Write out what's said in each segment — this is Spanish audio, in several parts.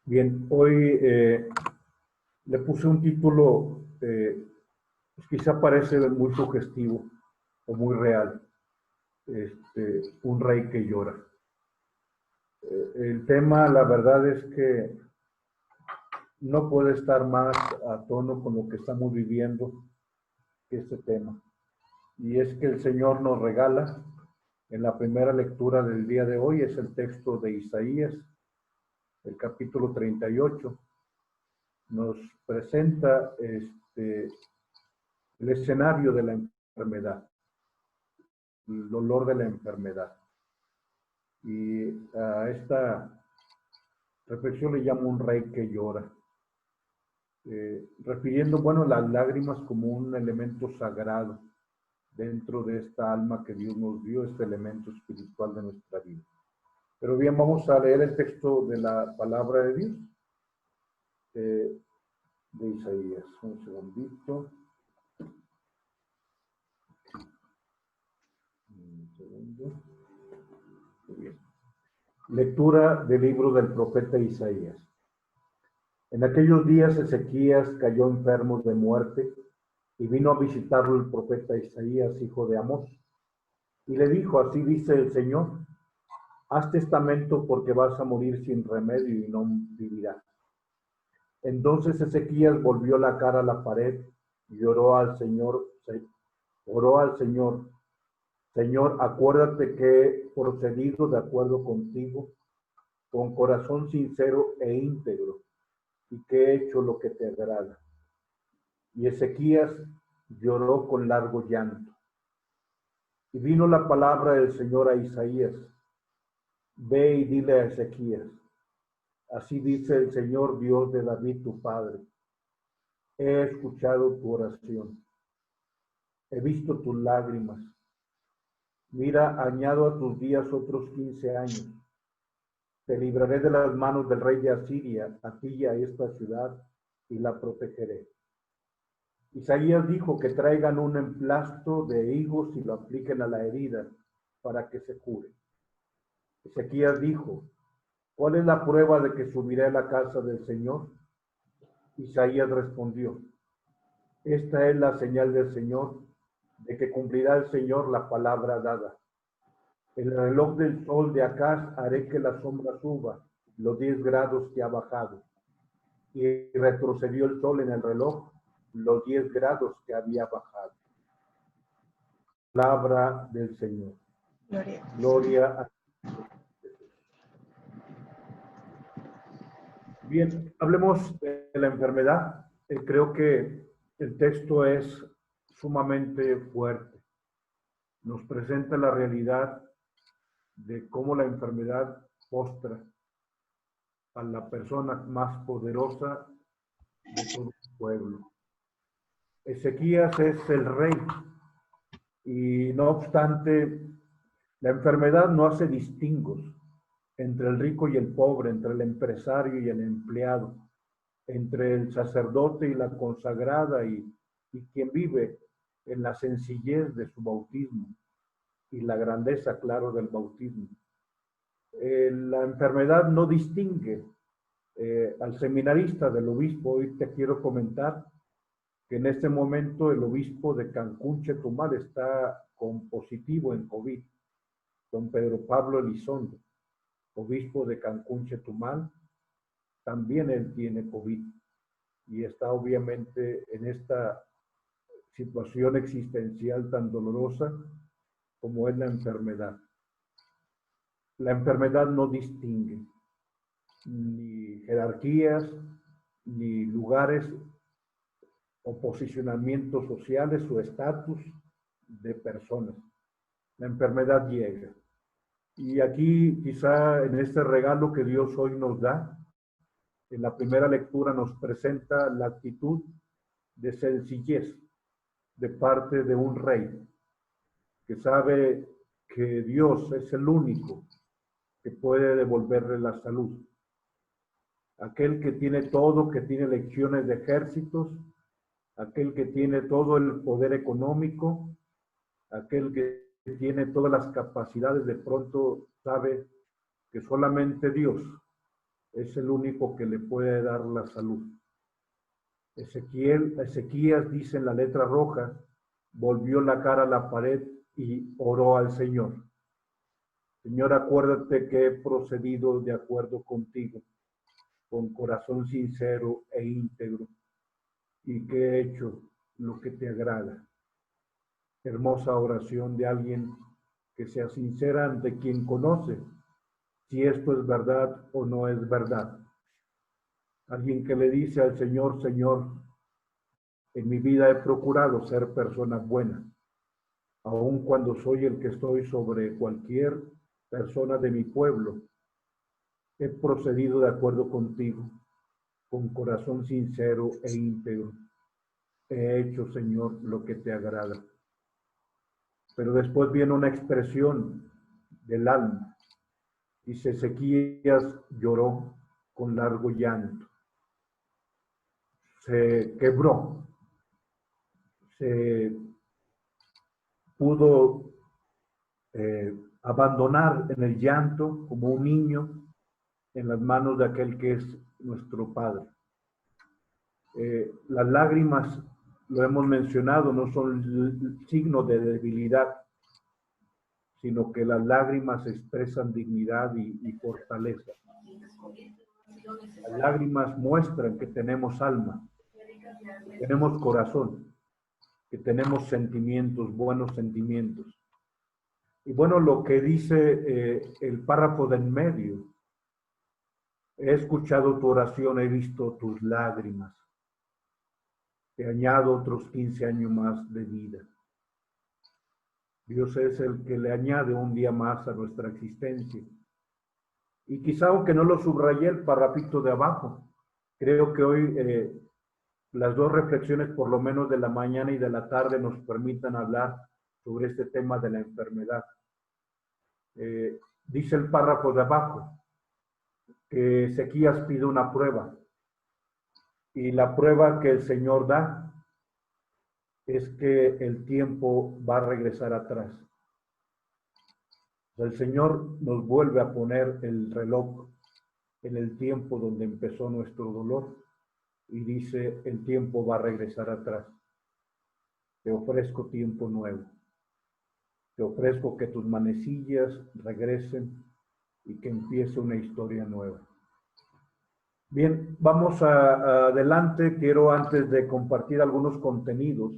Bien, hoy le puse un título, pues quizá parece muy sugestivo o muy real, un rey que llora. El tema, la verdad es que no puede estar más a tono con lo que estamos viviendo que este tema. Y es que el Señor nos regala, en la primera lectura del día de hoy, es el texto de Isaías, el capítulo 38. Nos presenta el escenario de la enfermedad, el dolor de la enfermedad. Y a esta reflexión le llamo un rey que llora, refiriendo, bueno, las lágrimas como un elemento sagrado dentro de esta alma que Dios nos dio, este elemento espiritual de nuestra vida. Pero bien, vamos a leer el texto de la palabra de Dios, de Isaías. Un segundito. Un segundo. Muy bien. Lectura del libro del profeta Isaías. En aquellos días Ezequías cayó enfermo de muerte y vino a visitarlo el profeta Isaías, hijo de Amós, y le dijo: así dice el Señor, haz testamento porque vas a morir sin remedio y no vivirás. Entonces Ezequías volvió la cara a la pared y oró al Señor, Señor, acuérdate que he procedido de acuerdo contigo, con corazón sincero e íntegro, y que he hecho lo que te agrada. Y Ezequías lloró con largo llanto. Y vino la palabra del Señor a Isaías: ve y dile a Ezequías, así dice el Señor Dios de David tu padre, he escuchado tu oración, he visto tus lágrimas. Mira, añado a tus días otros 15 años. Te libraré de las manos del rey de Asiria, a ti y a esta ciudad, y la protegeré. Isaías dijo que traigan un emplasto de higos y lo apliquen a la herida para que se cure. Ezequías dijo: ¿cuál es la prueba de que subiré a la casa del Señor? Isaías respondió: esta es la señal del Señor, de que cumplirá el Señor la palabra dada. El reloj del sol de Acaz haré que la sombra suba los 10 grados que ha bajado. Y retrocedió el sol en el reloj los 10 grados que había bajado. Palabra del Señor. Gloria a Jesús. Bien, hablemos de la enfermedad. Creo que el texto es sumamente fuerte. Nos presenta la realidad de cómo la enfermedad postra a la persona más poderosa de todo el pueblo. Ezequías es el rey y no obstante, la enfermedad no hace distingos entre el rico y el pobre, entre el empresario y el empleado, entre el sacerdote y la consagrada y quien vive en la sencillez de su bautismo y la grandeza, claro, del bautismo. La enfermedad no distingue al seminarista del obispo. Hoy te quiero comentar que en este momento el obispo de Cancún, Chetumal, está con positivo en COVID, don Pedro Pablo Elizondo, obispo de Cancún, Chetumal, también él tiene COVID y está obviamente en esta situación existencial tan dolorosa como es la enfermedad. La enfermedad no distingue ni jerarquías, ni lugares o posicionamientos sociales o estatus de personas. La enfermedad llega. Y aquí quizá en este regalo que Dios hoy nos da, en la primera lectura nos presenta la actitud de sencillez de parte de un rey que sabe que Dios es el único que puede devolverle la salud. Aquel que tiene todo, que tiene legiones de ejércitos, aquel que tiene todo el poder económico, aquel que tiene todas las capacidades, de pronto sabe que solamente Dios es el único que le puede dar la salud. Ezequías dice en la letra roja, volvió la cara a la pared y oró al Señor. Señor, acuérdate que he procedido de acuerdo contigo, con corazón sincero e íntegro, y que he hecho lo que te agrada. Hermosa oración de alguien que sea sincera ante quien conoce si esto es verdad o no es verdad. Alguien que le dice al Señor, Señor, en mi vida he procurado ser persona buena, aun cuando soy el que estoy sobre cualquier persona de mi pueblo. He procedido de acuerdo contigo, con corazón sincero e íntegro. He hecho, Señor, lo que te agrada. Pero después viene una expresión del alma. Dice, Ezequías lloró con largo llanto. Se quebró. Se pudo abandonar en el llanto como un niño en las manos de aquel que es nuestro Padre. Las lágrimas, lo hemos mencionado, no son signo de debilidad, sino que las lágrimas expresan dignidad y fortaleza. Las lágrimas muestran que tenemos alma, que tenemos corazón, que tenemos sentimientos, buenos sentimientos. Y bueno, lo que dice el párrafo del medio, he escuchado tu oración, he visto tus lágrimas, te añado otros 15 años más de vida. Dios es el que le añade un día más a nuestra existencia. Y quizá aunque no lo subrayé el parrafito de abajo, creo que hoy las dos reflexiones, por lo menos de la mañana y de la tarde, nos permitan hablar sobre este tema de la enfermedad. Dice el párrafo de abajo que Ezequías pide una prueba, y la prueba que el Señor da es que el tiempo va a regresar atrás. El Señor nos vuelve a poner el reloj en el tiempo donde empezó nuestro dolor y dice, el tiempo va a regresar atrás. Te ofrezco tiempo nuevo. Te ofrezco que tus manecillas regresen y que empiece una historia nueva. Bien, vamos adelante. Quiero, antes de compartir algunos contenidos,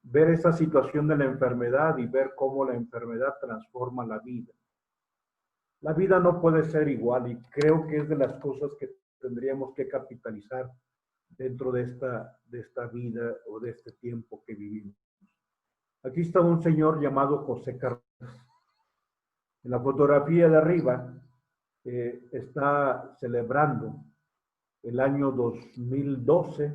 ver esa situación de la enfermedad y ver cómo la enfermedad transforma la vida. La vida no puede ser igual y creo que es de las cosas que tendríamos que capitalizar dentro de esta vida o de este tiempo que vivimos. Aquí está un señor llamado José Carreras. En la fotografía de arriba está celebrando el año 2012,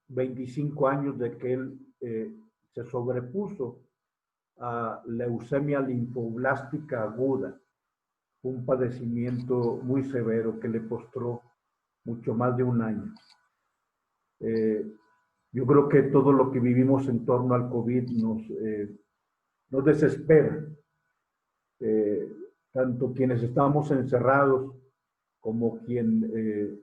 25 años de que él se sobrepuso a leucemia linfoblástica aguda, un padecimiento muy severo que le postró mucho más de un año. Yo creo que todo lo que vivimos en torno al COVID nos desespera. Tanto quienes estamos encerrados como quien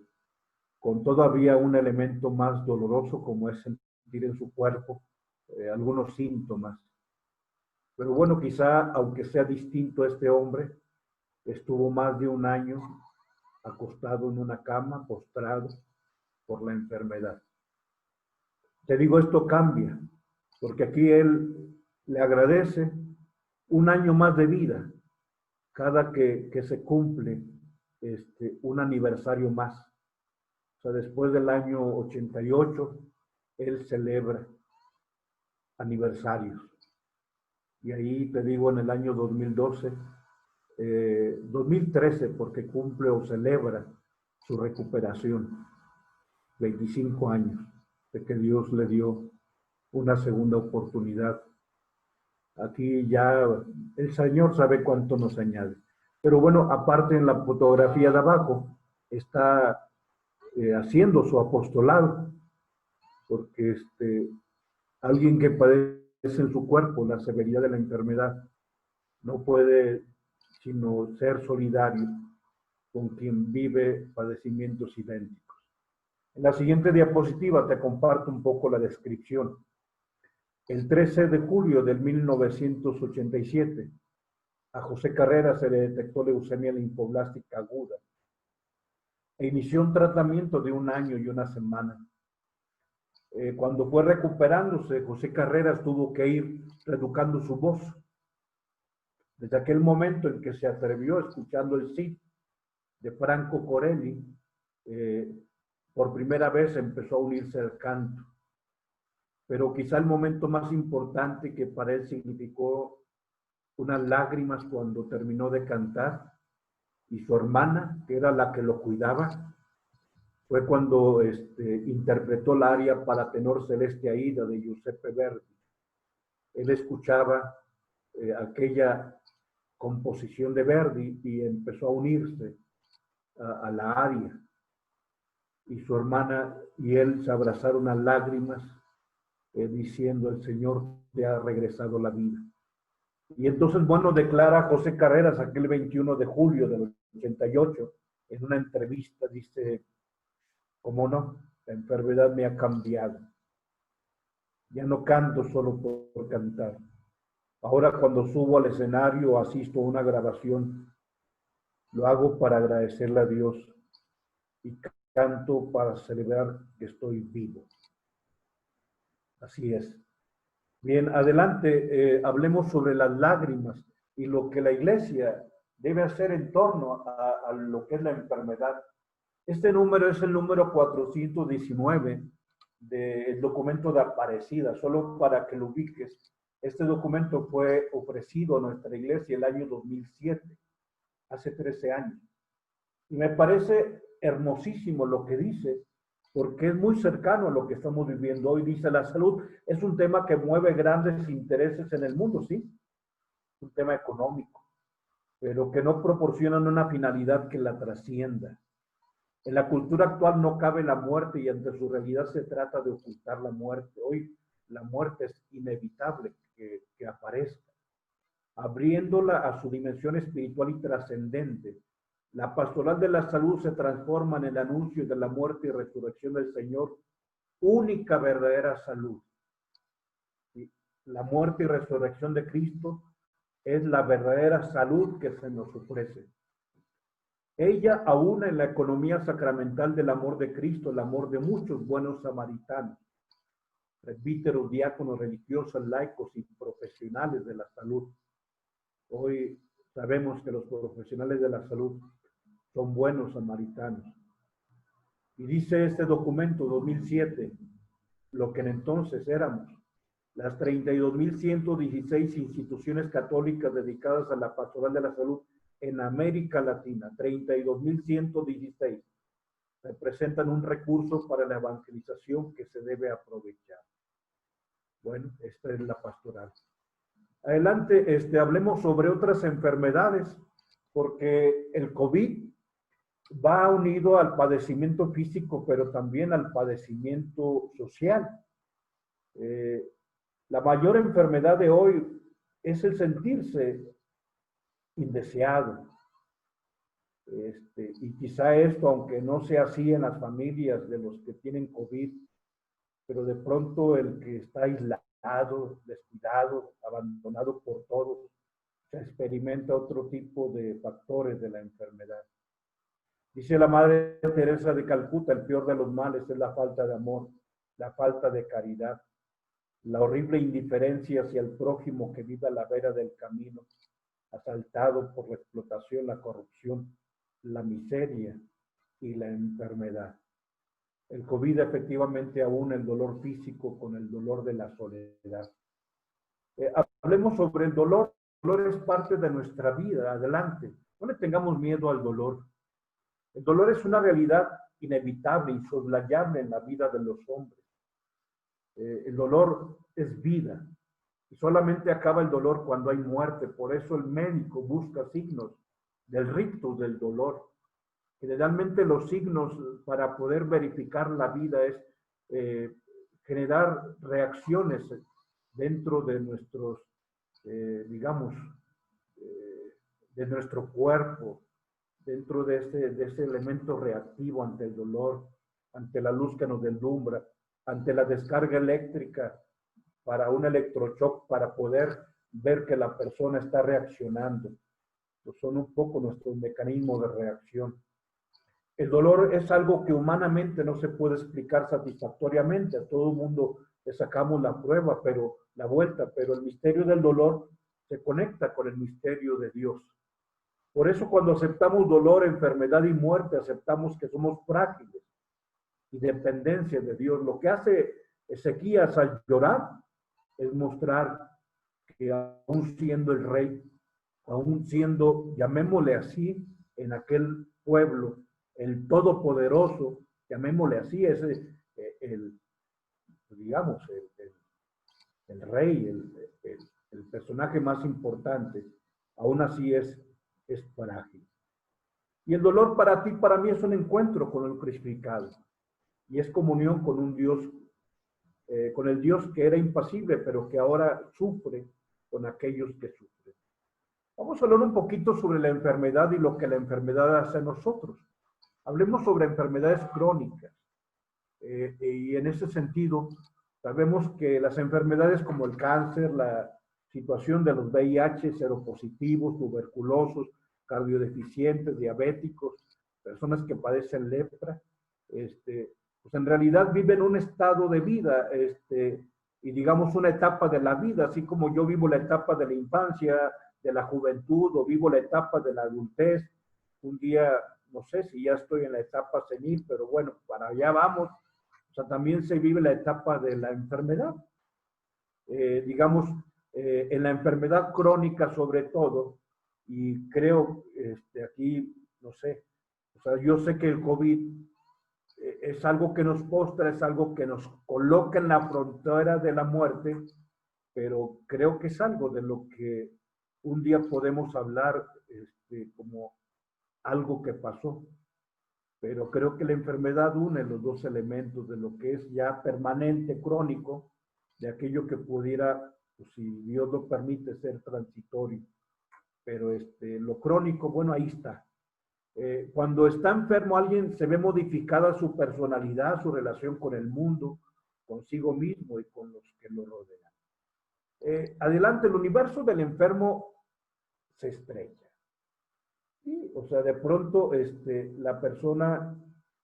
con todavía un elemento más doloroso como es sentir en su cuerpo algunos síntomas. Pero bueno, quizá, aunque sea distinto, este hombre estuvo más de un año acostado en una cama, postrado por la enfermedad. Te digo, esto cambia, porque aquí él le agradece un año más de vida, cada que se cumple un aniversario más. O sea, después del año 88, él celebra aniversarios. Y ahí te digo, en el año 2012, 2013, porque cumple o celebra su recuperación, 25 años de que Dios le dio una segunda oportunidad. Aquí ya el Señor sabe cuánto nos añade. Pero bueno, aparte en la fotografía de abajo, está haciendo su apostolado, porque alguien que padece en su cuerpo la severidad de la enfermedad no puede sino ser solidario con quien vive padecimientos idénticos. En la siguiente diapositiva te comparto un poco la descripción. El 13 de julio de 1987, a José Carreras se le detectó leucemia linfoblástica aguda e inició un tratamiento de 1 año y 1 semana. Cuando fue recuperándose, José Carreras tuvo que ir reeducando su voz. Desde aquel momento en que se atrevió, escuchando el Cid de Franco Corelli, por primera vez empezó a unirse al canto. Pero quizá el momento más importante que para él significó unas lágrimas cuando terminó de cantar, y su hermana, que era la que lo cuidaba, fue cuando interpretó el aria para tenor celeste Aida de Giuseppe Verdi. Él escuchaba aquella composición de Verdi y empezó a unirse a la aria. Y su hermana y él se abrazaron a lágrimas, diciendo: el Señor te ha regresado la vida. Y entonces, bueno, declara José Carreras aquel 21 de julio del 88, en una entrevista, dice: ¿cómo no? La enfermedad me ha cambiado. Ya no canto solo por cantar. Ahora cuando subo al escenario, asisto a una grabación, lo hago para agradecerle a Dios y canto para celebrar que estoy vivo. Así es. Bien, adelante, hablemos sobre las lágrimas y lo que la iglesia debe hacer en torno a lo que es la enfermedad. Este número es el número 419 del documento de Aparecida, solo para que lo ubiques. Este documento fue ofrecido a nuestra iglesia el año 2007, hace 13 años. Y me parece hermosísimo lo que dice, porque es muy cercano a lo que estamos viviendo hoy. Dice: la salud es un tema que mueve grandes intereses en el mundo, sí, un tema económico, pero que no proporcionan una finalidad que la trascienda. En la cultura actual no cabe la muerte y ante su realidad se trata de ocultar la muerte. Hoy la muerte es inevitable que aparezca, abriéndola a su dimensión espiritual y trascendente. La pastoral de la salud se transforma en el anuncio de la muerte y resurrección del Señor, única verdadera salud. ¿Sí? La muerte y resurrección de Cristo es la verdadera salud que se nos ofrece. Ella aúna en la economía sacramental del amor de Cristo, el amor de muchos buenos samaritanos, presbíteros, diáconos, religiosos, laicos y profesionales de la salud. Hoy sabemos que los profesionales de la salud son buenos samaritanos. Y dice este documento 2007, lo que en entonces éramos, las 32.116 instituciones católicas dedicadas a la pastoral de la salud en América Latina, 32.116, representan un recurso para la evangelización que se debe aprovechar. Bueno, esta es la pastoral. Adelante, hablemos sobre otras enfermedades, porque el COVID va unido al padecimiento físico, pero también al padecimiento social. La mayor enfermedad de hoy es el sentirse indeseado. Y quizá esto, aunque no sea así en las familias de los que tienen COVID, pero de pronto el que está aislado, descuidado, abandonado por todos, se experimenta otro tipo de factores de la enfermedad. Dice la Madre Teresa de Calcuta: el peor de los males es la falta de amor, la falta de caridad, la horrible indiferencia hacia el prójimo que vive a la vera del camino, asaltado por la explotación, la corrupción, la miseria y la enfermedad. El COVID efectivamente aúna el dolor físico con el dolor de la soledad. Hablemos sobre el dolor. El dolor es parte de nuestra vida. Adelante. No le tengamos miedo al dolor. El dolor es una realidad inevitable, insoslayable en la vida de los hombres. El dolor es vida. Y solamente acaba el dolor cuando hay muerte. Por eso el médico busca signos del rictus del dolor. Generalmente los signos para poder verificar la vida es generar reacciones dentro de nuestros, de nuestro cuerpo, dentro de ese elemento reactivo ante el dolor, ante la luz que nos deslumbra, ante la descarga eléctrica para un electroshock, para poder ver que la persona está reaccionando. Pues son un poco nuestros mecanismos de reacción. El dolor es algo que humanamente no se puede explicar satisfactoriamente. A todo el mundo le sacamos la prueba, pero la vuelta, pero el misterio del dolor se conecta con el misterio de Dios. Por eso cuando aceptamos dolor, enfermedad y muerte, aceptamos que somos frágiles y dependencia de Dios. Lo que hace Ezequías al llorar es mostrar que aún siendo el rey, aún siendo, llamémosle así, en aquel pueblo, el todopoderoso, llamémosle así, ese, digamos, el rey, el personaje más importante, aún así es frágil. Y el dolor para ti, para mí, es un encuentro con el crucificado. Y es comunión con un Dios, con el Dios que era impasible, pero que ahora sufre con aquellos que sufren. Vamos a hablar un poquito sobre la enfermedad y lo que la enfermedad hace a nosotros. Hablemos sobre enfermedades crónicas. Y en ese sentido, sabemos que las enfermedades como el cáncer, la situación de los VIH, seropositivos, tuberculosos, cardiodeficientes, diabéticos, personas que padecen lepra, pues en realidad viven un estado de vida, y digamos una etapa de la vida, así como yo vivo la etapa de la infancia, de la juventud, o vivo la etapa de la adultez. Un día, no sé si ya estoy en la etapa senil, pero bueno, para allá vamos. O sea, también se vive la etapa de la enfermedad. Digamos, en la enfermedad crónica sobre todo, y creo, aquí, no sé, o sea, yo sé que el COVID es algo que nos postra, es algo que nos coloca en la frontera de la muerte, pero creo que es algo de lo que un día podemos hablar como algo que pasó. Pero creo que la enfermedad une los dos elementos de lo que es ya permanente, crónico, de aquello que pudiera, pues, si Dios lo permite, ser transitorio. Pero lo crónico, bueno, ahí está. Cuando está enfermo alguien, se ve modificada su personalidad, su relación con el mundo, consigo mismo y con los que lo rodean. Adelante, el universo del enfermo se estrecha. Sí, o sea, de pronto la persona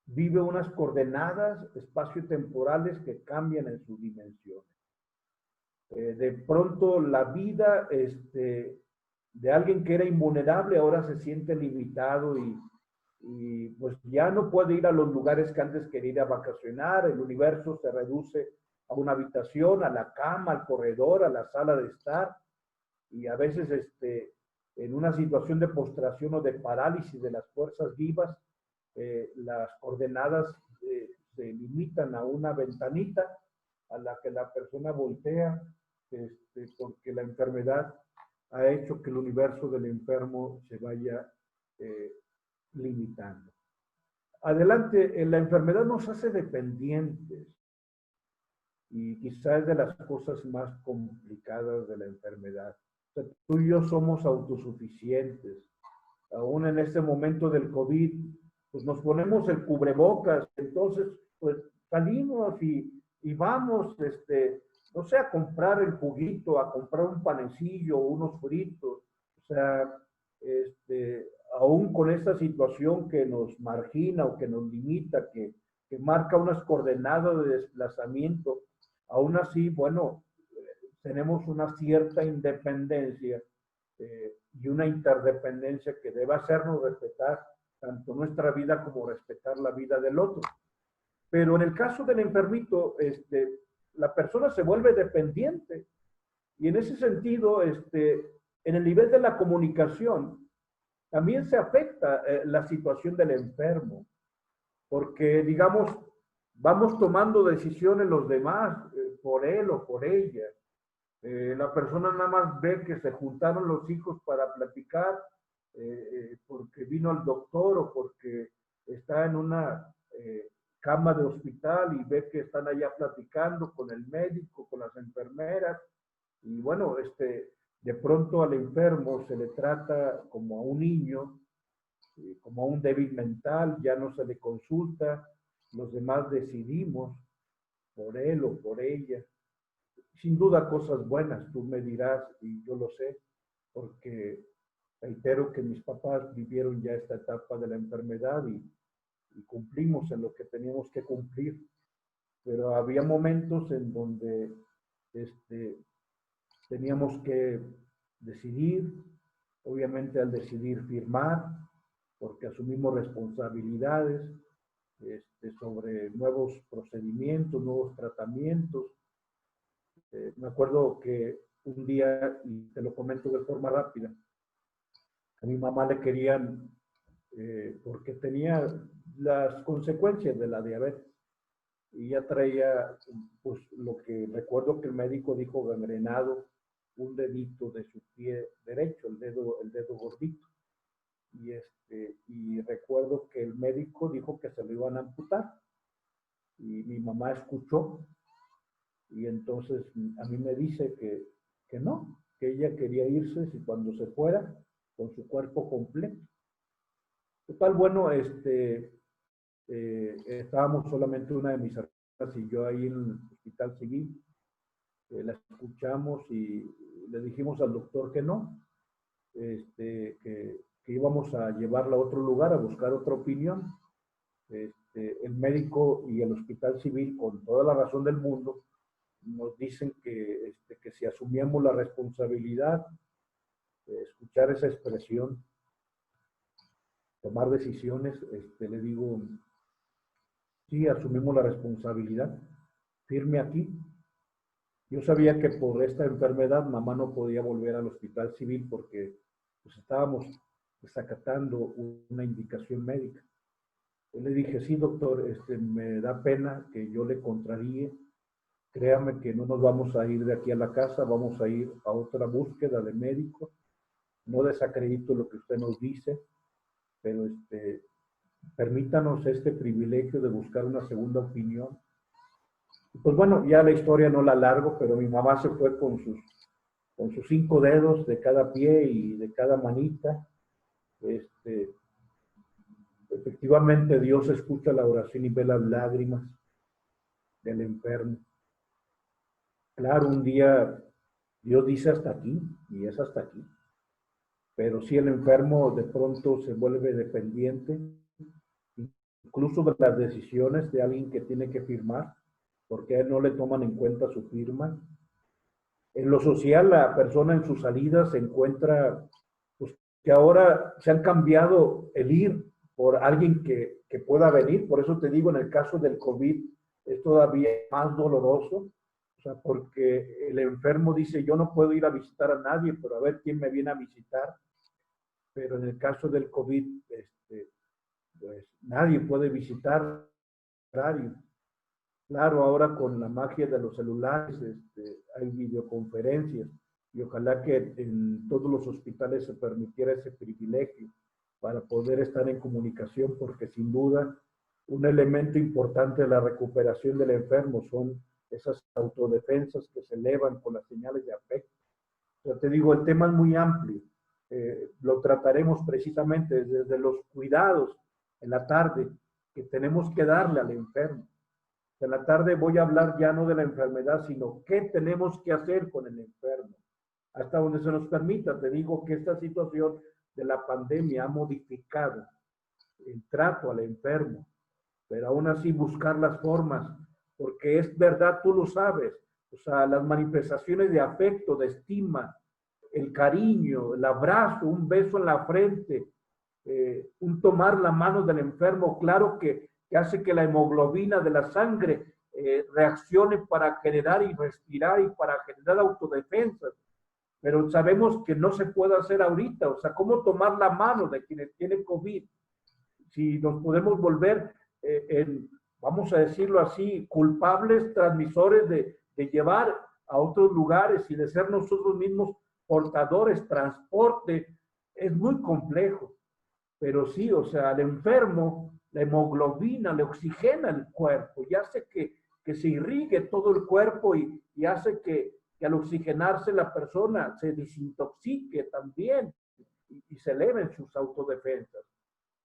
vive unas coordenadas espaciotemporales que cambian en sus dimensiones. De pronto la vida de alguien que era invulnerable ahora se siente limitado y pues ya no puede ir a los lugares que antes quería ir a vacacionar. El universo se reduce a una habitación, a la cama, al corredor, a la sala de estar, y a veces en una situación de postración o de parálisis de las fuerzas vivas, las coordenadas se limitan a una ventanita a la que la persona voltea, porque la enfermedad ha hecho que el universo del enfermo se vaya limitando. Adelante, la enfermedad nos hace dependientes y quizás es de las cosas más complicadas de la enfermedad. O sea, tú y yo somos autosuficientes. Aún en este momento del COVID, pues nos ponemos el cubrebocas, entonces pues salimos y vamos, no sé, a comprar el juguito, a comprar un panecillo, unos fritos. O sea, aún con esta situación que nos margina o que nos limita, que marca unas coordenadas de desplazamiento, aún así, bueno, tenemos una cierta independencia y una interdependencia que debe hacernos respetar tanto nuestra vida como respetar la vida del otro. Pero en el caso del enfermito, la persona se vuelve dependiente y en ese sentido, en el nivel de la comunicación, también se afecta la situación del enfermo, porque digamos, vamos tomando decisiones los demás por él o por ella. La persona nada más ve que se juntaron los hijos para platicar porque vino al doctor o porque está en una cama de hospital y ve que están allá platicando con el médico, con las enfermeras. Y bueno, de pronto al enfermo se le trata como a un niño, como a un débil mental, ya no se le consulta, los demás decidimos por él o por ella. Sin duda cosas buenas, tú me dirás, y yo lo sé, porque reitero que mis papás vivieron ya esta etapa de la enfermedad y cumplimos en lo que teníamos que cumplir, pero había momentos en donde teníamos que decidir, obviamente al decidir firmar, porque asumimos responsabilidades sobre nuevos procedimientos, nuevos tratamientos. Me acuerdo que un día, y te lo comento de forma rápida, a mi mamá le querían, porque tenía las consecuencias de la diabetes, y ya traía, pues lo que recuerdo que el médico dijo, gangrenado un dedito de su pie derecho, el dedo gordito. Y recuerdo que el médico dijo que se lo iban a amputar. Y mi mamá escuchó, y entonces a mí me dice que no, que ella quería irse si cuando se fuera con su cuerpo completo. Total, bueno, estábamos solamente una de mis hermanas y yo ahí en el hospital civil, la escuchamos y le dijimos al doctor que no, que íbamos a llevarla a otro lugar a buscar otra opinión. El médico y el hospital civil, con toda la razón del mundo, nos dicen que si asumíamos la responsabilidad de escuchar esa expresión, tomar decisiones, le digo, sí, asumimos la responsabilidad, firme aquí. Yo sabía que por esta enfermedad mamá no podía volver al hospital civil porque pues, estábamos desacatando una indicación médica. Yo le dije, sí, doctor, me da pena que yo le contraríe. Créame que no nos vamos a ir de aquí a la casa, vamos a ir a otra búsqueda de médico. No desacredito lo que usted nos dice, pero permítanos este privilegio de buscar una segunda opinión. Pues bueno, ya la historia no la alargo, pero mi mamá se fue con sus 5 dedos de cada pie y de cada manita. Efectivamente, Dios escucha la oración y ve las lágrimas del enfermo. Claro, un día Dios dice hasta aquí, y es hasta aquí. Pero si el enfermo de pronto se vuelve dependiente, incluso de las decisiones de alguien que tiene que firmar, porque a él no le toman en cuenta su firma. En lo social, la persona en su salida se encuentra, pues, que ahora se han cambiado el ir por alguien que pueda venir. Por eso te digo, en el caso del COVID, es todavía más doloroso, o sea, porque el enfermo dice, yo no puedo ir a visitar a nadie, pero a ver quién me viene a visitar. Pero en el caso del COVID, pues nadie puede visitar. Claro, ahora con la magia de los celulares hay videoconferencias y ojalá que en todos los hospitales se permitiera ese privilegio para poder estar en comunicación, porque sin duda un elemento importante de la recuperación del enfermo son esas autodefensas que se elevan con las señales de afecto. O sea, te digo, el tema es muy amplio. Lo trataremos precisamente desde los cuidados en la tarde que tenemos que darle al enfermo. En la tarde voy a hablar ya no de la enfermedad, sino qué tenemos que hacer con el enfermo. Hasta donde se nos permita, te digo que esta situación de la pandemia ha modificado el trato al enfermo, pero aún así buscar las formas, porque es verdad, tú lo sabes, o sea, las manifestaciones de afecto, de estima, el cariño, el abrazo, un beso en la frente, un tomar la mano del enfermo, claro que hace que la hemoglobina de la sangre reaccione para generar y respirar y para generar autodefensas. Pero sabemos que no se puede hacer ahorita. O sea, ¿cómo tomar la mano de quienes tienen COVID? Si nos podemos volver, vamos a decirlo así, culpables transmisores de llevar a otros lugares y de ser nosotros mismos portadores, transporte, es muy complejo. Pero sí, o sea, al enfermo, la hemoglobina le oxigena el cuerpo y hace que se irrigue todo el cuerpo y hace que que al oxigenarse la persona se desintoxique también y se eleven sus autodefensas.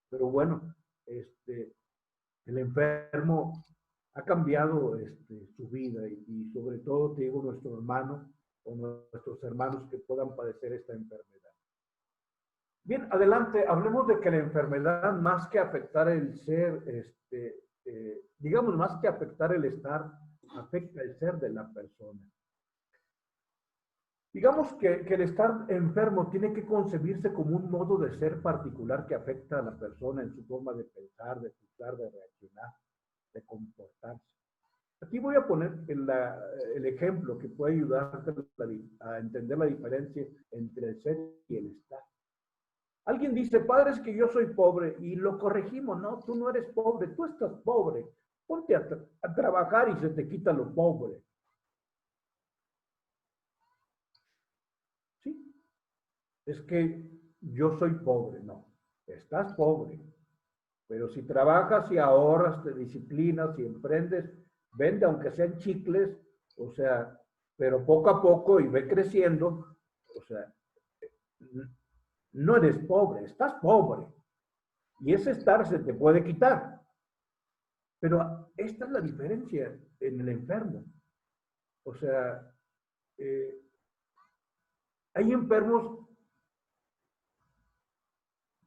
Pero bueno, el enfermo ha cambiado su vida y sobre todo, te digo, nuestro hermano o nuestros hermanos que puedan padecer esta enfermedad. Bien, adelante, hablemos de que la enfermedad, más que afectar el ser, digamos, más que afectar el estar, afecta el ser de la persona. Digamos que el estar enfermo tiene que concebirse como un modo de ser particular que afecta a la persona en su forma de pensar, de juzgar, de reaccionar, de comportarse. Aquí voy a poner el ejemplo que puede ayudarte a entender la diferencia entre el ser y el estar. Alguien dice, padre, es que yo soy pobre, y lo corregimos. No, tú no eres pobre, tú estás pobre. Ponte a trabajar y se te quita lo pobre. ¿Sí? Es que yo soy pobre. No, estás pobre. Pero si trabajas y ahorras, te disciplinas y emprendes, vende aunque sean chicles, o sea, pero poco a poco y ve creciendo, o sea, no eres pobre, estás pobre. Y ese estar se te puede quitar. Pero esta es la diferencia en el enfermo. O sea, eh, hay enfermos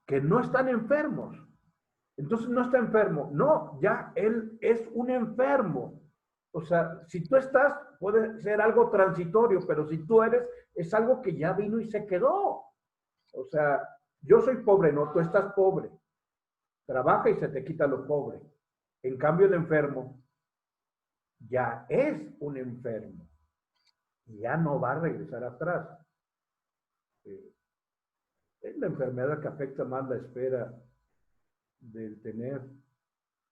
que no están enfermos. Entonces no está enfermo. No, ya él es un enfermo. O sea, si tú estás, puede ser algo transitorio, pero si tú eres, es algo que ya vino y se quedó. O sea, yo soy pobre, no, tú estás pobre. Trabaja y se te quita lo pobre. En cambio, el enfermo ya es un enfermo. Y ya no va a regresar atrás. Es la enfermedad que afecta más la esfera del tener,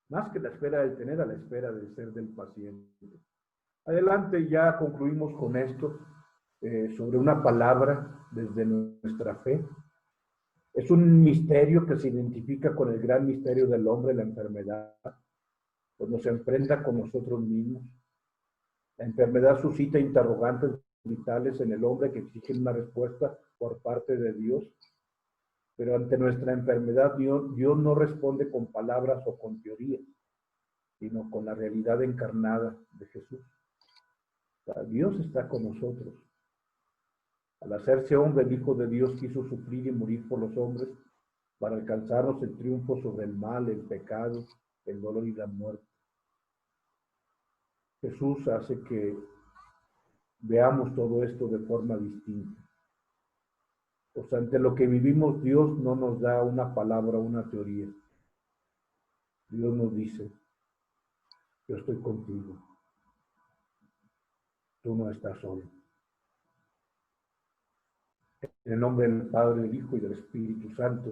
más que la esfera del tener, a la esfera del ser del paciente. Adelante, ya concluimos con esto sobre una palabra desde nuestra fe. Es un misterio que se identifica con el gran misterio del hombre, la enfermedad, cuando se enfrenta con nosotros mismos. La enfermedad suscita interrogantes vitales en el hombre que exigen una respuesta por parte de Dios. Pero ante nuestra enfermedad, Dios no responde con palabras o con teorías, sino con la realidad encarnada de Jesús. O sea, Dios está con nosotros. Al hacerse hombre, el Hijo de Dios quiso sufrir y morir por los hombres para alcanzarnos el triunfo sobre el mal, el pecado, el dolor y la muerte. Jesús hace que veamos todo esto de forma distinta. O sea, ante lo que vivimos, Dios no nos da una palabra, una teoría. Dios nos dice, yo estoy contigo. Tú no estás solo. En el nombre del Padre, del Hijo y del Espíritu Santo.